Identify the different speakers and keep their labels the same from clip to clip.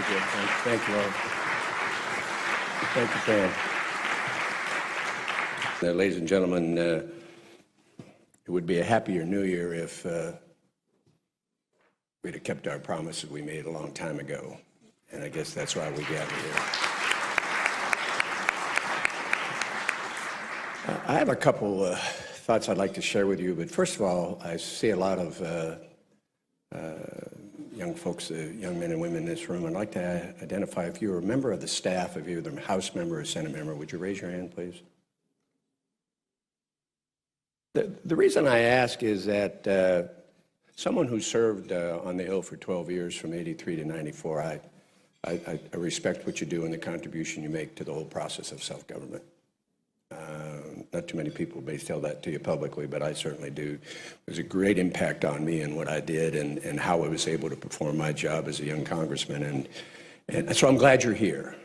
Speaker 1: Thank you. Thank you all. Thank you, Pam. Ladies and gentlemen, it would be a happier New Year if we'd have kept our promises we made a long time ago. And I guess that's why we gather here. I have a couple thoughts I'd like to share with you, but first of all, I see a lot of young folks, young men and women in this room. I'd like to identify if you're a member of the staff, if you're a House member or Senate member, would you raise your hand, please? The reason I ask is that someone who served on the Hill for 12 years from 83 to 94, I respect what you do and the contribution you make to the whole process of self-government. Not too many people may tell that to you publicly, but I certainly do. It was a great impact on me and what I did and how I was able to perform my job as a young congressman. And so I'm glad you're here.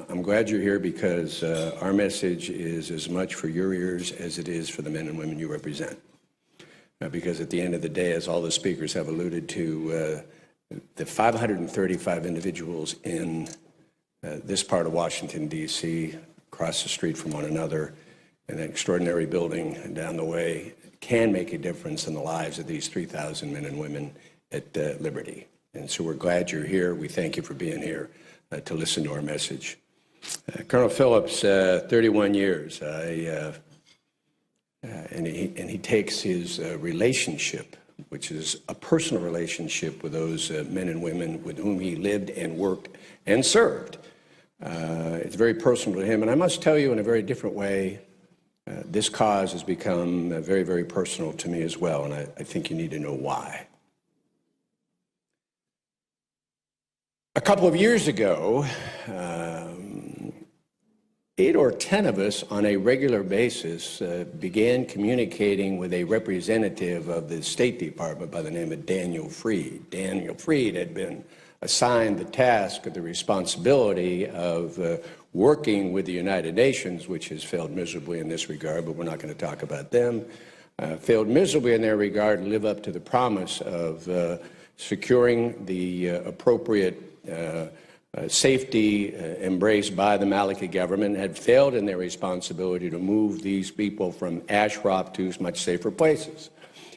Speaker 1: I'm glad you're here because our message is as much for your ears as it is for the men and women you represent. Because at the end of the day, as all the speakers have alluded to, the 535 individuals in this part of Washington, D.C., across the street from one another, in an extraordinary building down the way, can make a difference in the lives of these 3,000 men and women at Liberty. And so we're glad you're here. We thank you for being here to listen to our message. Colonel Phillips, 31 years, and he takes his relationship, which is a personal relationship with those men and women with whom he lived and worked and served. It's very personal to him, and I must tell you in a very different way, this cause has become very, very personal to me as well, and I think you need to know why. A couple of years ago, 8 or 10 of us on a regular basis began communicating with a representative of the State Department by the name of Daniel Freed. Daniel Freed had been assigned the task of the responsibility of working with the United Nations, which has failed miserably in this regard, but we're not going to talk about them, failed miserably in their regard to live up to the promise of securing the appropriate safety embraced by the Maliki government, had failed in their responsibility to move these people from Ashraf to much safer places,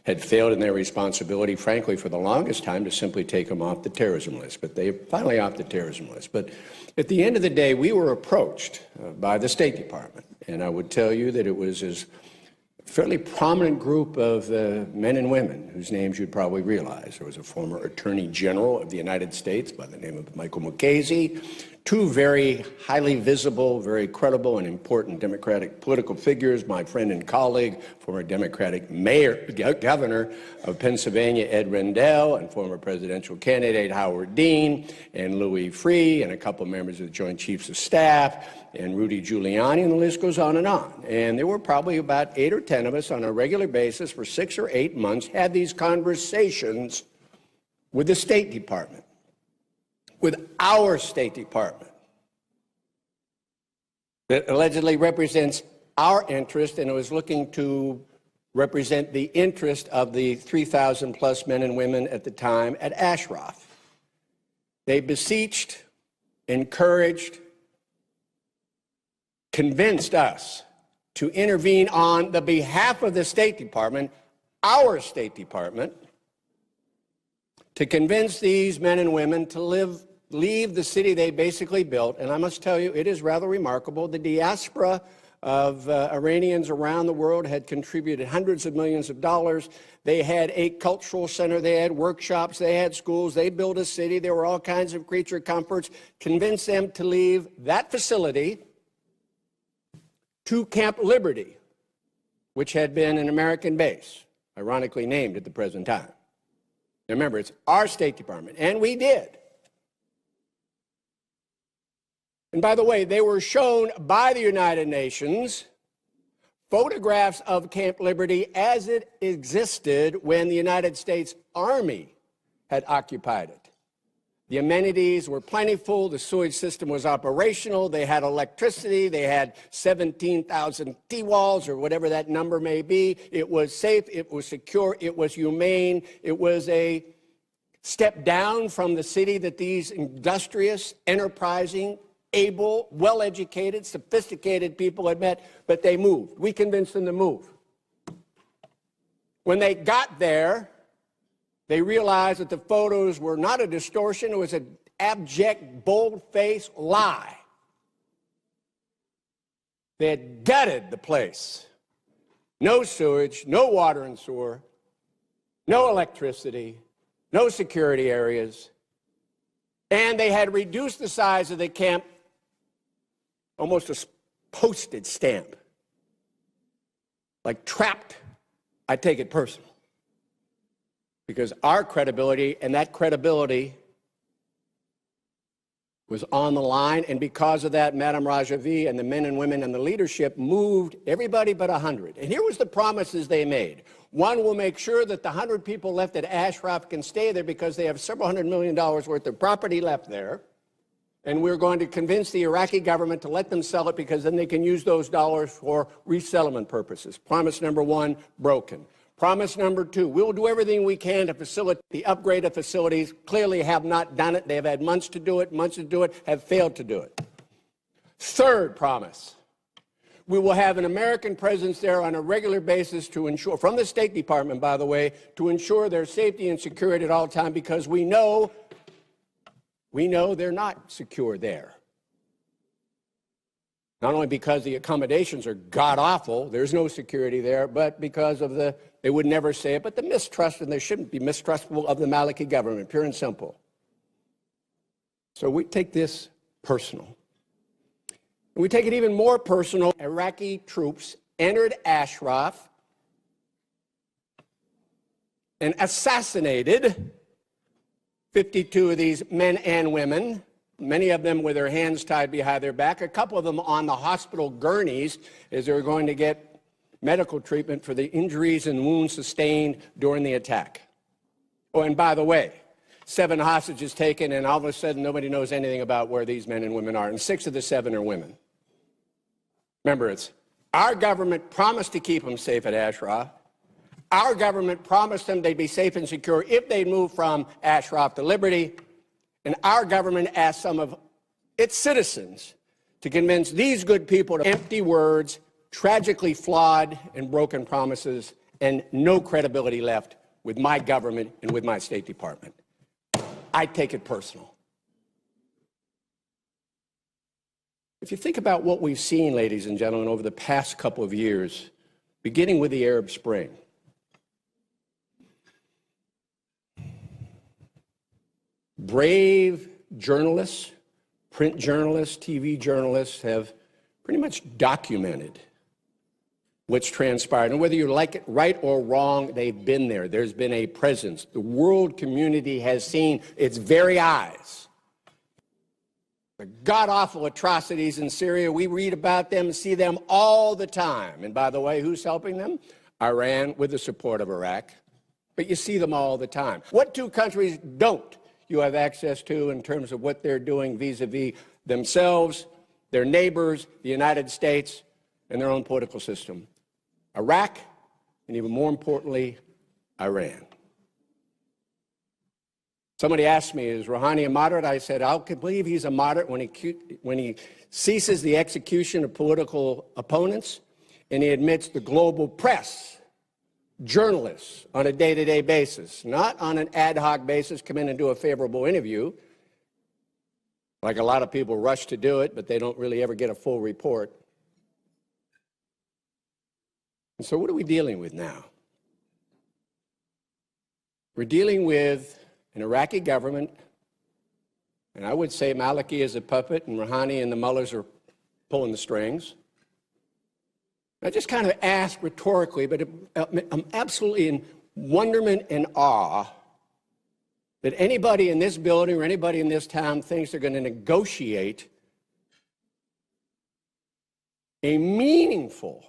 Speaker 1: had failed in their responsibility, frankly, for the longest time to simply take them off the terrorism list. But they finally off the terrorism list. But at the end of the day, we were approached by the State Department. And I would tell you that it was a fairly prominent group of men and women whose names you'd probably realize. There was a former Attorney General of the United States by the name of Michael Mukasey, 2 very highly visible, very credible and important Democratic political figures, my friend and colleague, former Democratic governor of Pennsylvania, Ed Rendell, and former presidential candidate Howard Dean, and Louis Freeh, and a couple members of the Joint Chiefs of Staff, and Rudy Giuliani, and the list goes on and on. And there were probably about 8 or 10 of us on a regular basis for 6 or 8 months had these conversations with the State Department, with our State Department, that allegedly represents our interest, and it was looking to represent the interest of the 3,000 plus men and women at the time at Ashraf. They beseeched, encouraged, convinced us to intervene on the behalf of the State Department, our State Department, to convince these men and women to leave the city they basically built. And I must tell you, it is rather remarkable. The diaspora of Iranians around the world had contributed hundreds of millions of dollars. They had a cultural center, they had workshops, they had schools, they built a city, there were all kinds of creature comforts. Convinced them to leave that facility to Camp Liberty, which had been an American base, ironically named at the present time. Now remember, it's our State Department, and we did. And by the way, they were shown by the United Nations photographs of Camp Liberty as it existed when the United States Army had occupied it. The amenities were plentiful, the sewage system was operational, they had electricity, they had 17,000 T-walls or whatever that number may be. It was safe, it was secure, it was humane, it was a step down from the city that these industrious, enterprising, able, well-educated, sophisticated people had met, but they moved. We convinced them to move. When they got there, they realized that the photos were not a distortion, it was an abject, bold-faced lie. They had gutted the place. No sewage, no water and sewer, no electricity, no security areas, and they had reduced the size of the camp almost a postage stamp. Like trapped, I take it personal. Because our credibility, and that credibility was on the line, and because of that, Madame Rajavi and the men and women and the leadership moved everybody but 100. And here was the promises they made. One, will make sure that the 100 people left at Ashraf can stay there because they have several $100 million worth of property left there. And we're going to convince the Iraqi government to let them sell it because then they can use those dollars for resettlement purposes. Promise number one, broken. Promise number two, we'll do everything we can to facilitate the upgrade of facilities. Clearly have not done it. They've had months to do it, have failed to do it. Third promise, we will have an American presence there on a regular basis to ensure, from the State Department, by the way, to ensure their safety and security at all times, because we know they're not secure there. Not only because the accommodations are god-awful, there's no security there, but because of they would never say it, but the mistrust, and they shouldn't be mistrustful of the Maliki government, pure and simple. So we take this personal. And we take it even more personal. Iraqi troops entered Ashraf and assassinated 52 of these men and women, many of them with their hands tied behind their back, a couple of them on the hospital gurneys as they were going to get medical treatment for the injuries and wounds sustained during the attack. Oh, and by the way, 7 hostages taken, and all of a sudden nobody knows anything about where these men and women are, and 6 of the 7 are women. Remember, it's our government promised to keep them safe at Ashraf. Our government promised them they'd be safe and secure if they'd move from Ashraf to Liberty. And our government asked some of its citizens to convince these good people to empty words, tragically flawed and broken promises, and no credibility left with my government and with my State Department. I take it personal. If you think about what we've seen, ladies and gentlemen, over the past couple of years, beginning with the Arab Spring, brave journalists, print journalists, TV journalists have pretty much documented what's transpired. And whether you like it right or wrong, they've been there. There's been a presence. The world community has seen its very eyes the god-awful atrocities in Syria. We read about them, see them all the time. And by the way, who's helping them? Iran, with the support of Iraq. But you see them all the time. What two countries don't you have access to in terms of what they're doing vis-a-vis themselves, their neighbors, the United States, and their own political system? Iraq, and even more importantly, Iran. Somebody asked me, is Rouhani a moderate? I said, I can believe he's a moderate when he ceases the execution of political opponents and he admits the global press, journalists on a day-to-day basis, not on an ad hoc basis, come in and do a favorable interview, like a lot of people rush to do it, but they don't really ever get a full report. And so what are we dealing with now? We're dealing with an Iraqi government, and I would say Maliki is a puppet and Rouhani and the mullahs are pulling the strings. I just kind of ask rhetorically, but I'm absolutely in wonderment and awe that anybody in this building or anybody in this town thinks they're going to negotiate a meaningful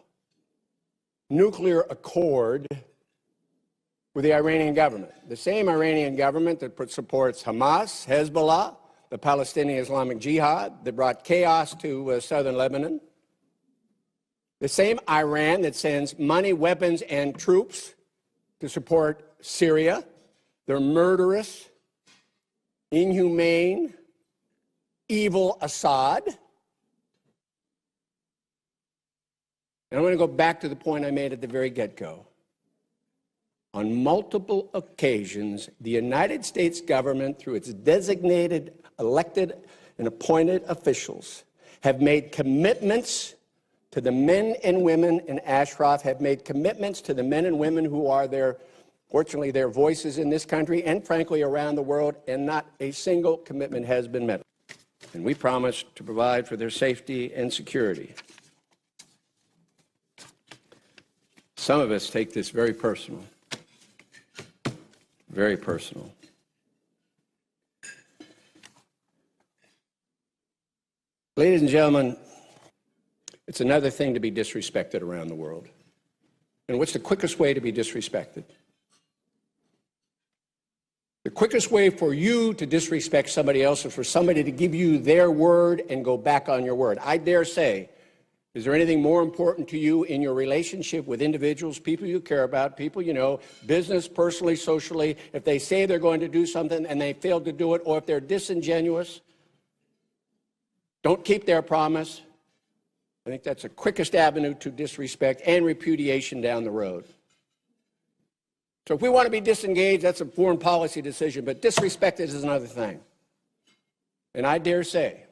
Speaker 1: nuclear accord with the Iranian government, the same Iranian government that supports Hamas, Hezbollah, the Palestinian Islamic Jihad, that brought chaos to southern Lebanon, the same Iran that sends money, weapons, and troops to support Syria, their murderous inhumane, evil Assad. And I'm going to go back to the point I made at the very get-go. On multiple occasions, the United States government, through its designated, elected, and appointed officials, have made commitments to the men and women in Ashraf, have made commitments to the men and women who are fortunately, their voices in this country and, frankly, around the world, and not a single commitment has been met. And we promise to provide for their safety and security. Some of us take this very personal. Very personal. Ladies and gentlemen, it's another thing to be disrespected around the world. And what's the quickest way to be disrespected? The quickest way for you to disrespect somebody else is for somebody to give you their word and go back on your word. I dare say, is there anything more important to you in your relationship with individuals, people you care about, people you know, business, personally, socially, if they say they're going to do something and they fail to do it, or if they're disingenuous, don't keep their promise? I think that's the quickest avenue to disrespect and repudiation down the road. So if we want to be disengaged, that's a foreign policy decision, but disrespect is another thing. And I dare say,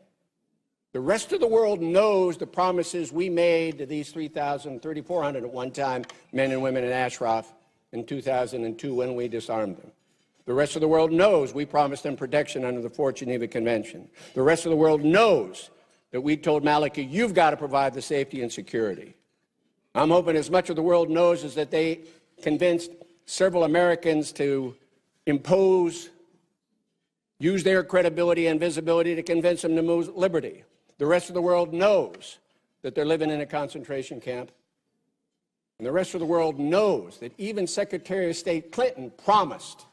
Speaker 1: the rest of the world knows the promises we made to these 3,400 at one time men and women in Ashraf in 2002 when we disarmed them. The rest of the world knows we promised them protection under the Fort Geneva Convention. The rest of the world knows that we told Maliki, you've got to provide the safety and security. I'm hoping as much of the world knows is that they convinced several Americans to use their credibility and visibility to convince them to move liberty. The rest of the world knows that they're living in a concentration camp. And the rest of the world knows that even Secretary of State Clinton promised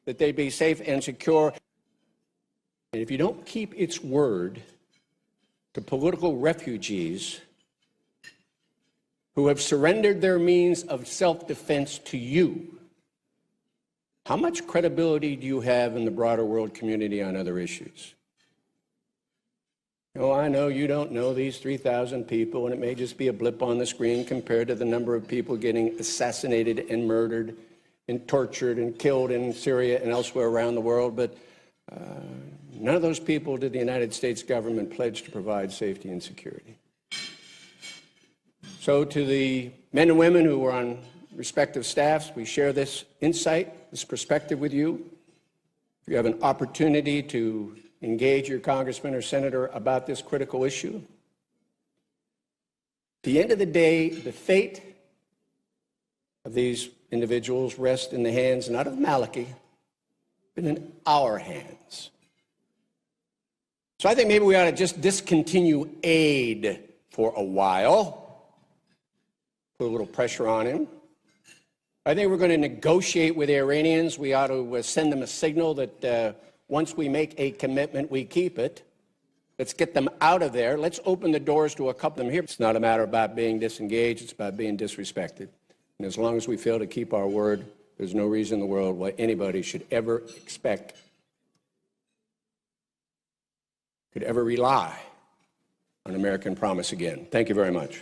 Speaker 1: that they'd be safe and secure. And if you don't keep its word to political refugees who have surrendered their means of self-defense to you, how much credibility do you have in the broader world community on other issues? Oh, I know you don't know these 3,000 people, and it may just be a blip on the screen compared to the number of people getting assassinated and murdered and tortured and killed in Syria and elsewhere around the world, but none of those people did the United States government pledge to provide safety and security. So to the men and women who are on respective staffs, we share this insight, this perspective with you. If you have an opportunity to engage your congressman or senator about this critical issue, at the end of the day, the fate of these individuals rests in the hands not of Maliki, but in our hands. So I think maybe we ought to just discontinue aid for a while, put a little pressure on him. I think we're going to negotiate with the Iranians. We ought to send them a signal that once we make a commitment, we keep it. Let's get them out of there. Let's open the doors to a couple of them here. It's not a matter about being disengaged. It's about being disrespected. And as long as we fail to keep our word, there's no reason in the world why anybody should ever expect, could ever rely on American promise again. Thank you very much.